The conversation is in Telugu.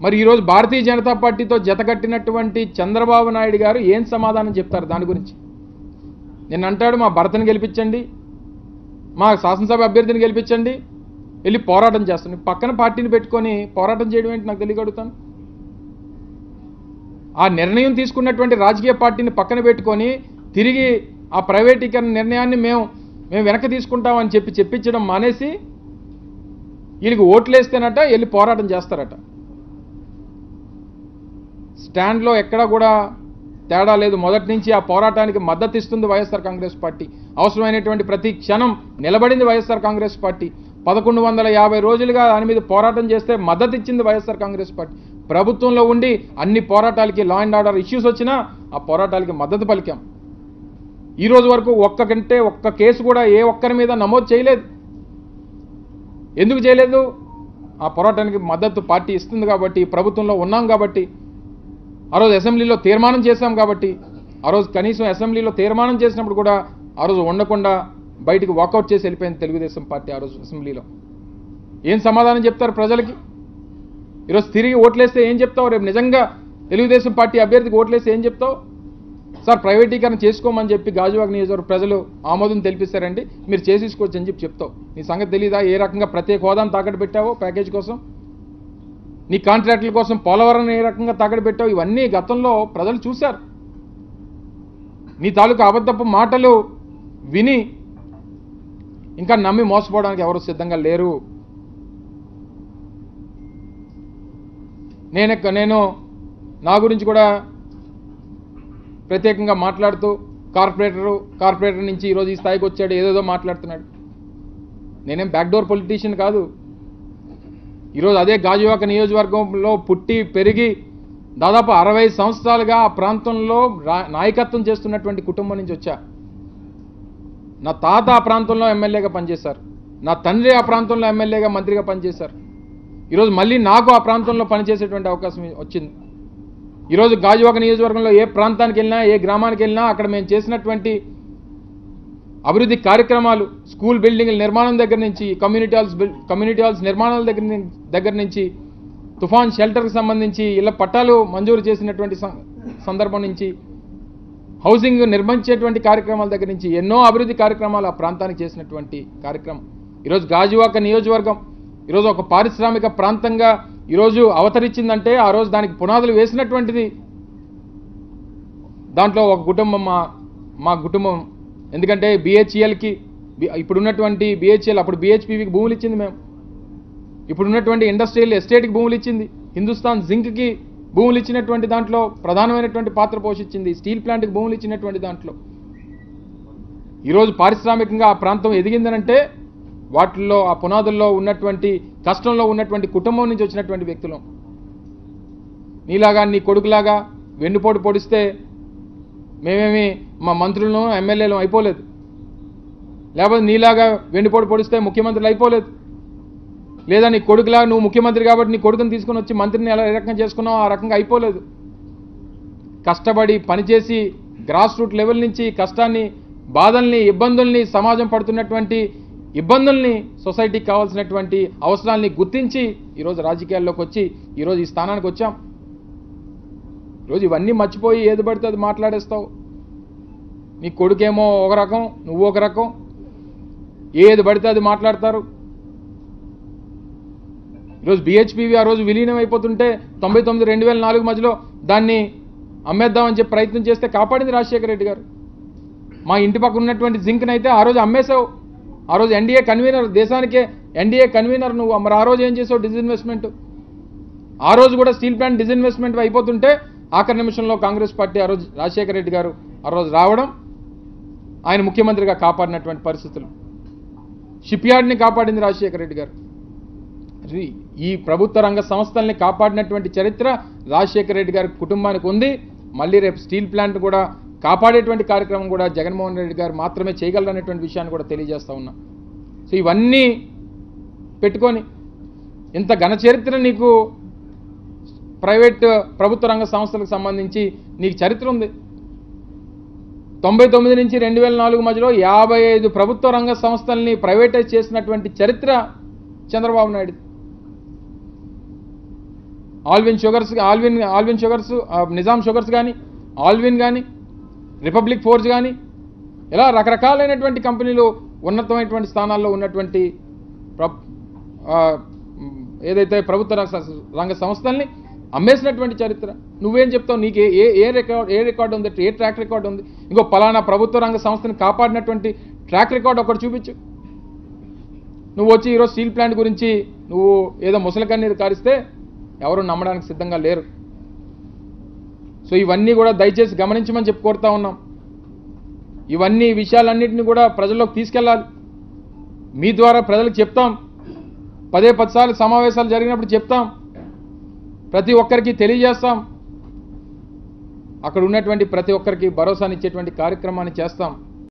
మరి ఈరోజు భారతీయ జనతా పార్టీతో జతకట్టినటువంటి చంద్రబాబు నాయుడు గారు ఏం సమాధానం చెప్తారు దాని గురించి? నేను అంటాడు మా భర్తను గెలిపించండి, మా శాసనసభ అభ్యర్థిని గెలిపించండి, వెళ్ళి పోరాటం చేస్తాను. పక్కన పార్టీని పెట్టుకొని పోరాటం చేయడం ఏంటి నాకు తెలియగలుగుతాను. ఆ నిర్ణయం తీసుకున్నటువంటి రాజకీయ పార్టీని పక్కన పెట్టుకొని తిరిగి ఆ ప్రైవేటీకరణ నిర్ణయాన్ని మేము వెనక్కి తీసుకుంటామని చెప్పించడం మానేసి వీళ్ళకి ఓట్లేస్తేనట వెళ్ళి పోరాటం చేస్తారట. స్టాండ్లో ఎక్కడా కూడా తేడా లేదు. మొదటి నుంచి ఆ పోరాటానికి మద్దతు ఇస్తుంది వైఎస్ఆర్ కాంగ్రెస్ పార్టీ. అవసరమైనటువంటి ప్రతి క్షణం నిలబడింది వైఎస్ఆర్ కాంగ్రెస్ పార్టీ. 1150 రోజులుగా దాని మీద పోరాటం చేస్తే మద్దతు ఇచ్చింది వైఎస్ఆర్ కాంగ్రెస్ పార్టీ. ప్రభుత్వంలో ఉండి అన్ని పోరాటాలకి లా అండ్ ఆర్డర్ ఇష్యూస్ వచ్చినా ఆ పోరాటాలకి మద్దతు పలికాం. ఈ రోజు వరకు ఒక్క కేసు కూడా ఏ ఒక్కరి మీద నమోదు చేయలేదు. ఎందుకు చేయలేదు? ఆ పోరాటానికి మద్దతు పార్టీ ఇస్తుంది కాబట్టి, ప్రభుత్వంలో ఉన్నాం కాబట్టి, ఆ రోజు అసెంబ్లీలో తీర్మానం చేశాం కాబట్టి, ఆ రోజు కనీసం అసెంబ్లీలో తీర్మానం చేసినప్పుడు కూడా ఆ రోజు ఉండకుండా బయటికి వాకౌట్ చేసి వెళ్ళిపోయింది తెలుగుదేశం పార్టీ. ఆ రోజు అసెంబ్లీలో ఏం సమాధానం చెప్తారు ప్రజలకి? ఈరోజు తిరిగి ఓట్లేస్తే ఏం చెప్తావు? రేపు నిజంగా తెలుగుదేశం పార్టీ అభ్యర్థికి ఓట్లేస్తే ఏం చెప్తావు? సార్ ప్రైవేటీకరణ చేసుకోమని చెప్పి గాజువాక నియోజకవర్గ ప్రజలు ఆమోదం తెలిపిస్తారండి, మీరు చేసేసుకోవచ్చు అని చెప్తావు. నీ సంగతి తెలీదా? ఏ రకంగా ప్రత్యేక హోదాను తాకట్టు పెట్టావో ప్యాకేజ్ కోసం, నీ కాంట్రాక్టుల కోసం పోలవరం ఏ రకంగా తాకట్టు పెట్టావు, ఇవన్నీ గతంలో ప్రజలు చూశారు. నీ తాలూకు అబద్ధపు మాటలు విని ఇంకా నమ్మి మోసపోవడానికి ఎవరు సిద్ధంగా లేరు. నేను నా గురించి కూడా ప్రత్యేకంగా మాట్లాడుతూ కార్పొరేటర్ నుంచి ఈరోజు ఈ స్థాయికి వచ్చాడు, ఏదేదో మాట్లాడుతున్నాడు. నేనేం బ్యాక్డోర్ పొలిటీషియన్ కాదు. ఈరోజు అదే గాజువాక నియోజకవర్గంలో పుట్టి పెరిగి దాదాపు 60 సంవత్సరాలుగా ఆ ప్రాంతంలో నాయకత్వం చేస్తున్నటువంటి కుటుంబం నుంచి వచ్చా. నా తాత ఆ ప్రాంతంలో ఎమ్మెల్యేగా పనిచేశారు, నా తండ్రి ఆ ప్రాంతంలో ఎమ్మెల్యేగా మంత్రిగా పనిచేశారు. ఈరోజు మళ్ళీ నాకు ఆ ప్రాంతంలో పనిచేసేటువంటి అవకాశం వచ్చింది. ఈరోజు గాజువాక నియోజకవర్గంలో ఏ ప్రాంతానికి వెళ్ళినా, ఏ గ్రామానికి వెళ్ళినా అక్కడ మేము చేసినటువంటి అభివృద్ధి కార్యక్రమాలు, స్కూల్ బిల్డింగ్ల నిర్మాణం దగ్గర నుంచి, కమ్యూనిటీ హాల్స్ నిర్మాణాల దగ్గర నుంచి, తుఫాన్ షెల్టర్కి సంబంధించి ఇళ్ల పట్టాలు మంజూరు చేసినటువంటి సందర్భం నుంచి, హౌసింగ్ నిర్మించేటువంటి కార్యక్రమాల దగ్గర నుంచి ఎన్నో అభివృద్ధి కార్యక్రమాలు ఆ ప్రాంతానికి చేసినటువంటి కార్యక్రమం. ఈరోజు గాజువాక నియోజకవర్గం ఈరోజు ఒక పారిశ్రామిక ప్రాంతంగా ఈరోజు అవతరించిందంటే ఆ రోజు దానికి పునాదులు వేసినటువంటిది దాంట్లో ఒక కుటుంబం, మా కుటుంబం. ఎందుకంటే BHELకి ఇప్పుడున్నటువంటి BHEL, అప్పుడు BHPVకి భూములు ఇచ్చింది మేము. ఇప్పుడున్నటువంటి ఇండస్ట్రియల్ ఎస్టేట్కి భూములు ఇచ్చింది. హిందుస్థాన్ జింక్కి భూములు ఇచ్చినటువంటి దాంట్లో ప్రధానమైనటువంటి పాత్ర పోషించింది. స్టీల్ ప్లాంట్కి భూములు ఇచ్చినటువంటి దాంట్లో ఈరోజు పారిశ్రామికంగా ఆ ప్రాంతం ఎదిగిందనంటే వాటిల్లో ఆ పునాదుల్లో ఉన్నటువంటి కష్టంలో ఉన్నటువంటి కుటుంబం నుంచి వచ్చినటువంటి వ్యక్తులు. నీలాగా నీ కొడుకులాగా వెన్నుపోటు పొడిస్తే మేమేమి మా మంత్రులను ఎమ్మెల్యేలు అయిపోలేదు, లేకపోతే నీలాగా వెన్నుపోటు పొడిస్తే ముఖ్యమంత్రులు అయిపోలేదు, లేదా నీ కొడుకులాగా నువ్వు ముఖ్యమంత్రి కాబట్టి నీ కొడుకుని తీసుకుని వచ్చి మంత్రిని ఎలా ఏ రకంగా చేసుకున్నావు ఆ రకంగా అయిపోలేదు. కష్టపడి పనిచేసి గ్రాస్ రూట్ లెవెల్ నుంచి కష్టాన్ని, బాధల్ని, ఇబ్బందుల్ని, సమాజం పడుతున్నటువంటి ఇబ్బందుల్ని, సొసైటీకి కావాల్సినటువంటి అవసరాలని గుర్తించి ఈరోజు రాజకీయాల్లోకి వచ్చి ఈరోజు ఈ స్థానానికి వచ్చాం. ఈరోజు ఇవన్నీ మర్చిపోయి ఏది పడితే అది మాట్లాడేస్తావు. నీ కొడుకేమో ఒక రకం, నువ్వు ఒక రకం, ఏది పడితే అది మాట్లాడతారు. ఈరోజు BHPV ఆ రోజు విలీనం అయిపోతుంటే 99, 2004 మధ్యలో దాన్ని అమ్మేద్దామని చెప్పి ప్రయత్నం చేస్తే కాపాడింది రాజశేఖర రెడ్డి గారు. మా ఇంటి పక్కన ఉన్నటువంటి జింక్ని అయితే ఆ రోజు అమ్మేశావు. ఆ రోజు NDA కన్వీనర్, దేశానికే NDA కన్వీనర్ నువ్వు. మరి ఆ రోజు ఏం చేసావు? డిజిన్వెస్ట్మెంట్. ఆ రోజు కూడా స్టీల్ ప్లాంట్ డిజిన్వెస్ట్మెంట్ అయిపోతుంటే ఆఖరి నిమిషంలో కాంగ్రెస్ పార్టీ ఆ రోజు రాజశేఖర రెడ్డి గారు ఆ రోజు రావడం, ఆయన ముఖ్యమంత్రిగా కాపాడినటువంటి పరిస్థితులు. షిప్ యార్డ్ని కాపాడింది రాజశేఖర రెడ్డి గారు. ఈ ప్రభుత్వ రంగ సంస్థల్ని కాపాడినటువంటి చరిత్ర రాజశేఖర రెడ్డి గారి కుటుంబానికి ఉంది. మళ్ళీ రేపు స్టీల్ ప్లాంట్ కూడా కాపాడేటువంటి కార్యక్రమం కూడా జగన్మోహన్ రెడ్డి గారు మాత్రమే చేయగలరనేటువంటి విషయాన్ని కూడా తెలియజేస్తా ఉన్నా. సో ఇవన్నీ పెట్టుకొని ఇంత ఘన చరిత్ర నీకు ప్రభుత్వ రంగ సంస్థలకు సంబంధించి నీకు చరిత్ర ఉంది. 99 నుంచి 2004 మధ్యలో 55 ప్రభుత్వ రంగ సంస్థల్ని ప్రైవేటైజ్ చేసినటువంటి చరిత్ర చంద్రబాబు నాయుడు. ఆల్విన్ షుగర్స్, నిజాం షుగర్స్ కానీ, ఆల్విన్ కానీ, రిపబ్లిక్ ఫోర్జ్ కానీ, ఇలా రకరకాలైనటువంటి కంపెనీలు ఉన్నతమైనటువంటి స్థానాల్లో ఉన్నటువంటి ఏదైతే ప్రభుత్వ రంగ సంస్థల్ని అమ్మేసినటువంటి చరిత్ర. నువ్వేం చెప్తావు? నీకు ఏ రికార్డు ఉంది, ఏ ట్రాక్ రికార్డు ఉంది? ఇంకో పలానా ప్రభుత్వ రంగ సంస్థని కాపాడినటువంటి ట్రాక్ రికార్డు ఒకటి చూపించు. నువ్వు వచ్చి ఈరోజు స్టీల్ ప్లాంట్ గురించి నువ్వు ఏదో ముసలి కన్నీరు కారిస్తే ఎవరు నమ్మడానికి సిద్ధంగా లేరు. సో ఇవన్నీ కూడా దయచేసి గమనించమని చెప్పి కోరుతా ఉన్నాం. ఇవన్నీ విషయాలన్నింటినీ కూడా ప్రజల్లోకి తీసుకెళ్ళాలి. మీ ద్వారా ప్రజలకు చెప్తాం, 10 సార్లు సమావేశాలు జరిగినప్పుడు చెప్తాం, ప్రతి ఒక్కరికి తెలియజేస్తాం, అక్కడ ఉన్నటువంటి ప్రతి ఒక్కరికి భరోసానిచ్చేటువంటి కార్యక్రమాన్ని చేస్తాం.